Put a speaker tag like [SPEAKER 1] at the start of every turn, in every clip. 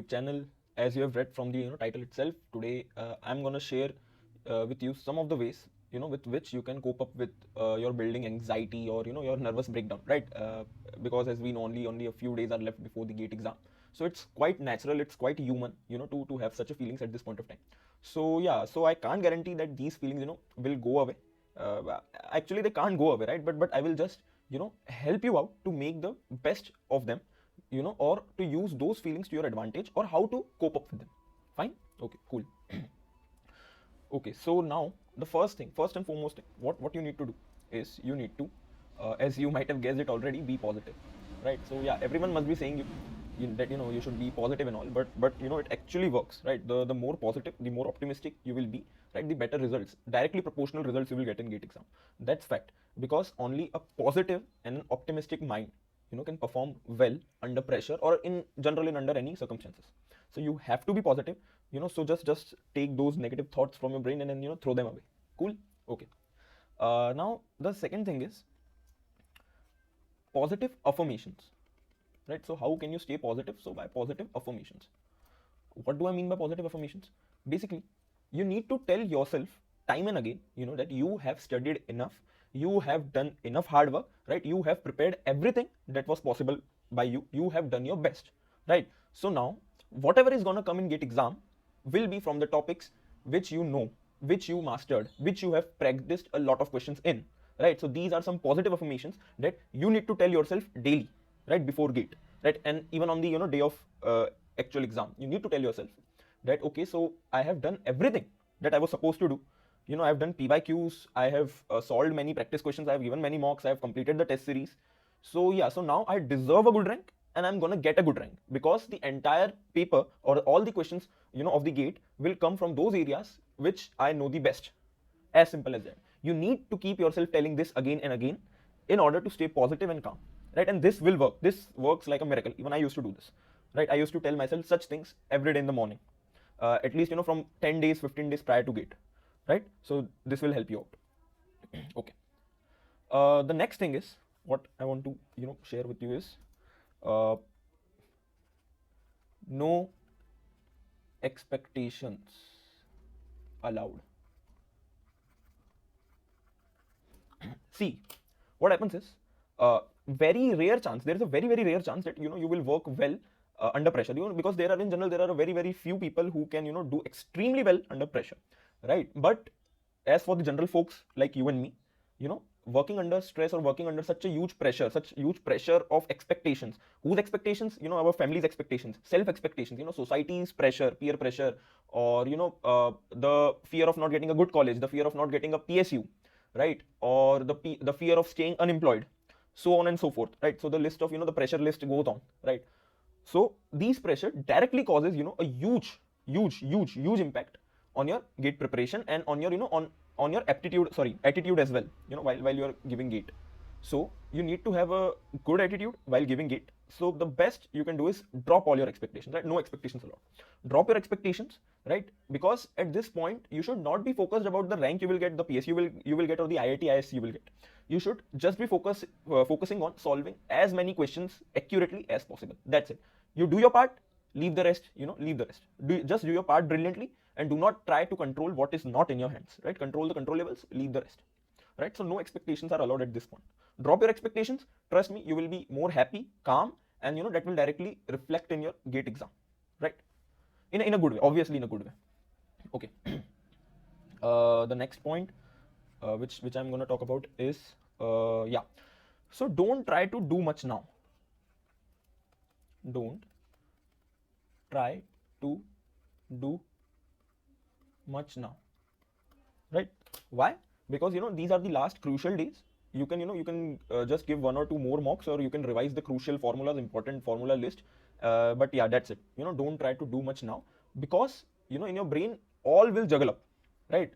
[SPEAKER 1] YouTube channel. As you have read from the title itself, today I'm gonna share with you some of the ways with which you can cope up with your building anxiety or your nervous breakdown, right? Because as we know, only a few days are left before the GATE exam, so it's quite natural, it's quite human, to have such a feelings at this point of time. So yeah, so I can't guarantee that these feelings will go away. Actually, they can't go away, right? But I will just help you out to make the best of them, or to use those feelings to your advantage, or how to cope up with them. Fine. Okay, cool. Okay, so now the first and foremost thing, what you need to do is you need to, as you might have guessed it already, be positive, right? So yeah, everyone must be saying that you should be positive and all, but it actually works, right? The more positive, the more optimistic you will be, right? The better results, directly proportional results you will get in GATE exam. That's fact, because only a positive and an optimistic mind can perform well under pressure, or in general in under any circumstances. So you have to be positive, so just take those negative thoughts from your brain and then throw them away. Cool. Okay. Now the second thing is positive affirmations, right? So how can you stay positive? So by positive affirmations. What do I mean by positive affirmations? Basically, you need to tell yourself time and again, that you have studied enough, you have done enough hard work, right? You have prepared everything that was possible by you, you have done your best, right? So now whatever is going to come in GATE exam will be from the topics which you know, which you mastered, which you have practiced a lot of questions in, right? So these are some positive affirmations that you need to tell yourself daily, right, before GATE, right? And even on the day of actual exam, you need to tell yourself that okay, so I have done everything that I was supposed to do. I've done PYQs, I have solved many practice questions, I have given many mocks, I have completed the test series. So yeah, so now I deserve a good rank, and I'm gonna get a good rank, because the entire paper or all the questions of the GATE will come from those areas which I know the best. As simple as that. You need to keep yourself telling this again and again in order to stay positive and calm, right? And this will work. This works like a miracle. Even I used to do this, right? I used to tell myself such things every day in the morning, at least from 10 days, 15 days prior to GATE, right? So this will help you out. Okay. The next thing is, what I want to share with you is no expectations allowed. See, what happens is, very rare chance, there is a very rare chance that you will work well under pressure, because there are in general, there are very few people who can do extremely well under pressure, right? But as for the general folks like you and me, working under stress or working under such huge pressure of expectations. Whose expectations? Our family's expectations, self expectations, society's pressure, peer pressure, or the fear of not getting a good college, the fear of not getting a PSU, right? Or the fear of staying unemployed, so on and so forth, right? So the list of the pressure list goes on, right? So these pressure directly causes a huge impact on your GATE preparation, and on your on your attitude as well, while you are giving GATE. So you need to have a good attitude while giving GATE. So the best you can do is drop all your expectations, right? No expectations allowed. Drop your expectations, right? Because at this point you should not be focused about the rank you will get, the PS you will get, or the IIT IS you will get. You should just be focusing on solving as many questions accurately as possible. That's it. You do your part, leave the rest, leave the rest. Just do your part brilliantly, and do not try to control what is not in your hands, right? Control the controllables, leave the rest, right? So no expectations are allowed at this point. Drop your expectations. Trust me, you will be more happy, calm, and that will directly reflect in your GATE exam, right? In a good way, obviously in a good way. Okay. The next point, which I'm going to talk about is, yeah. So don't try to do much now. Don't try to do much now, right? Why? Because these are the last crucial days. You can just give 1 or 2 more mocks, or you can revise the crucial formulas, important formula list, but yeah, that's it. Don't try to do much now, because in your brain all will juggle up, right?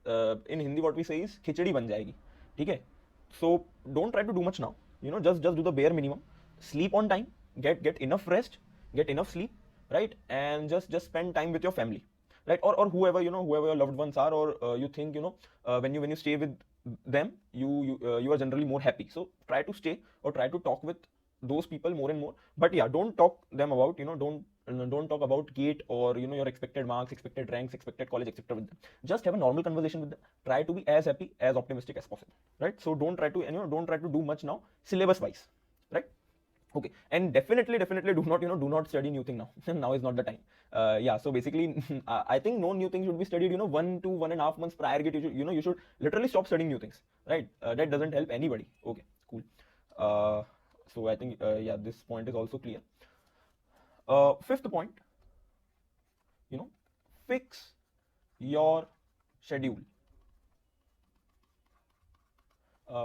[SPEAKER 1] In Hindi what we say is khichdi ban jayegi, okay? So don't try to do much now. Just do the bare minimum. Sleep on time, get enough rest, get enough sleep, right? And just spend time with your family, right? Or whoever whoever your loved ones are, or you think when you stay with them, you are generally more happy. So try to stay, or try to talk with those people more and more. But yeah, don't talk them about don't don't talk about gate or your expected marks, expected ranks, expected college, etc. with them. Just have a normal conversation with them. Try to be as happy, as optimistic as possible, right? So don't try to don't try to do much now syllabus wise, right? Okay, and definitely do not do not study new thing now. Now is not the time. Yeah, so basically I think no new thing should be studied 1 to 1.5 months prior gate. You should literally stop studying new things, right? That doesn't help anybody. Okay, cool. So I think yeah, this point is also clear. Fifth point, fix your schedule.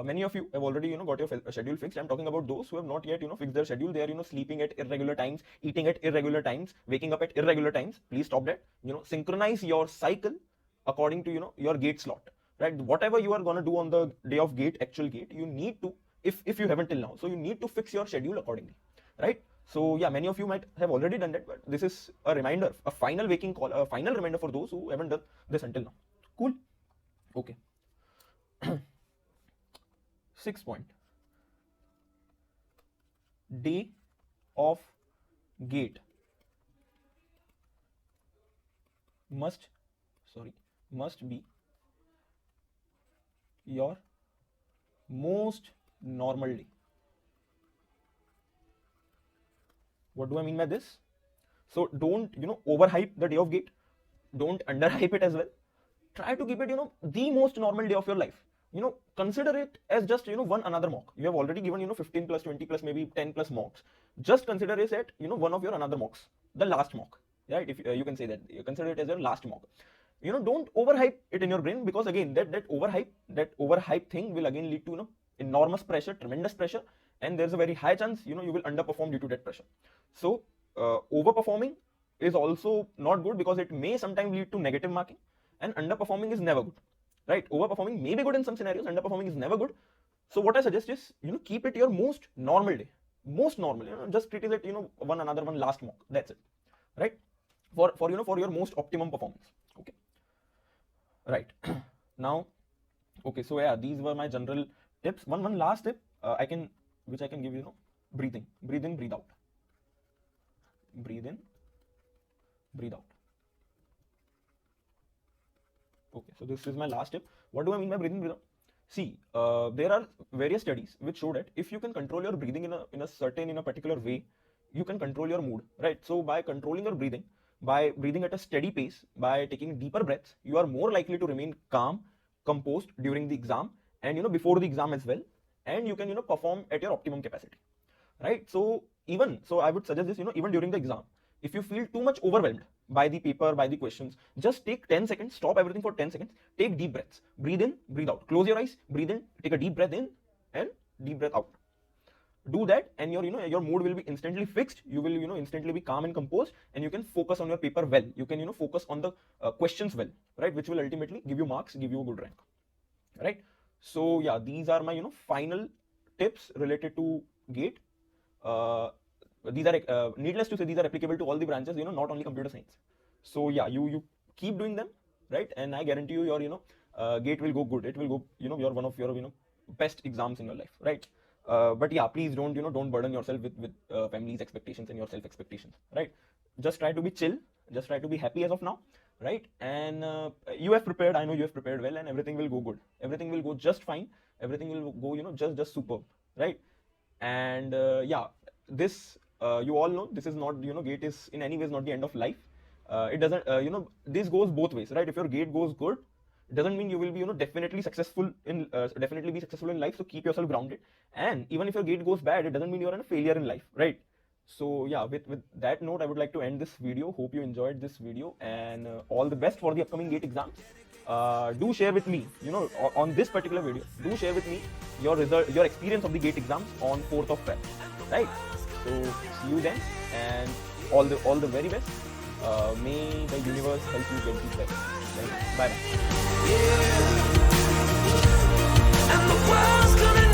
[SPEAKER 1] Many of you have already got your schedule fixed. I'm talking about those who have not yet fixed their schedule. They are sleeping at irregular times, eating at irregular times, waking up at irregular times. Please stop that. Synchronize your cycle according to your gate slot, right? Whatever you are going to do on the day of gate, actual gate, you need to, if you haven't till now, so you need to fix your schedule accordingly, right? So yeah, many of you might have already done that, but this is a reminder, a final waking call, a final reminder for those who haven't done this until now. Cool. Okay. 6th point, day of gate must be your most normal day. What do I mean by this? So don't overhype the day of gate, don't underhype it as well. Try to keep it the most normal day of your life. Consider it as just one another mock. You have already given 15 plus 20 plus maybe 10 plus mocks. Just consider it at one of your another mocks, the last mock, right? If you can say that, you consider it as your last mock. Don't overhype it in your brain, because again that overhype thing will again lead to enormous pressure, tremendous pressure, and there's a very high chance you will underperform due to that pressure. So overperforming is also not good, because it may sometimes lead to negative marking, and underperforming is never good, right? Overperforming may be good in some scenarios, underperforming is never good. So what I suggest is keep it your most normal day, most normal. Just treat it one another one last mock. That's it, right? For your most optimum performance. Okay, right. Now, okay, so yeah, these were my general tips. One last tip which I can give you. Breathing. Breathe in, breathe out. Breathe in, breathe out. Okay, so this is my last tip. What do I mean by breathing, breathe out? See, there are various studies which show that if you can control your breathing in a particular way, you can control your mood, right? So by controlling your breathing, by breathing at a steady pace, by taking deeper breaths, you are more likely to remain calm, composed during the exam, and before the exam as well, and you can perform at your optimum capacity, right? So I would suggest this, even during the exam, if you feel too much overwhelmed by the paper, by the questions, just take 10 seconds, stop everything for 10 seconds, take deep breaths, breathe in, breathe out, close your eyes, breathe in, take a deep breath in and deep breath out. Do that, and your mood will be instantly fixed. You will instantly be calm and composed, and you can focus on your paper well. You can focus on the questions well, right? Which will ultimately give you marks, give you a good rank, right? So yeah, these are my final tips related to GATE. These are needless to say, these are applicable to all the branches, not only computer science. So yeah, you keep doing them, right? And I guarantee you your GATE will go good. It will go you're one of your best exams in your life, right? But yeah, please don't don't burden yourself with family's expectations and your self expectations, right? Just try to be chill, just try to be happy as of now, right? And you have prepared, I know you have prepared well, and everything will go good, everything will go just fine, everything will go just superb, right? And yeah, this you all know, this is not GATE is in any ways not the end of life. It doesn't this goes both ways, right? If your GATE goes good, it doesn't mean you will be definitely successful in life. So keep yourself grounded, and even if your GATE goes bad, it doesn't mean you're a failure in life, right? So yeah, with that note, I would like to end this video. Hope you enjoyed this video, and all the best for the upcoming GATE exams. Do share with me, on this particular video, do share with me your result, your experience of the GATE exams on 4th of Feb, right? So see you then, and all the very best. May the universe help you get the best. Bye bye.
[SPEAKER 2] And the world's gonna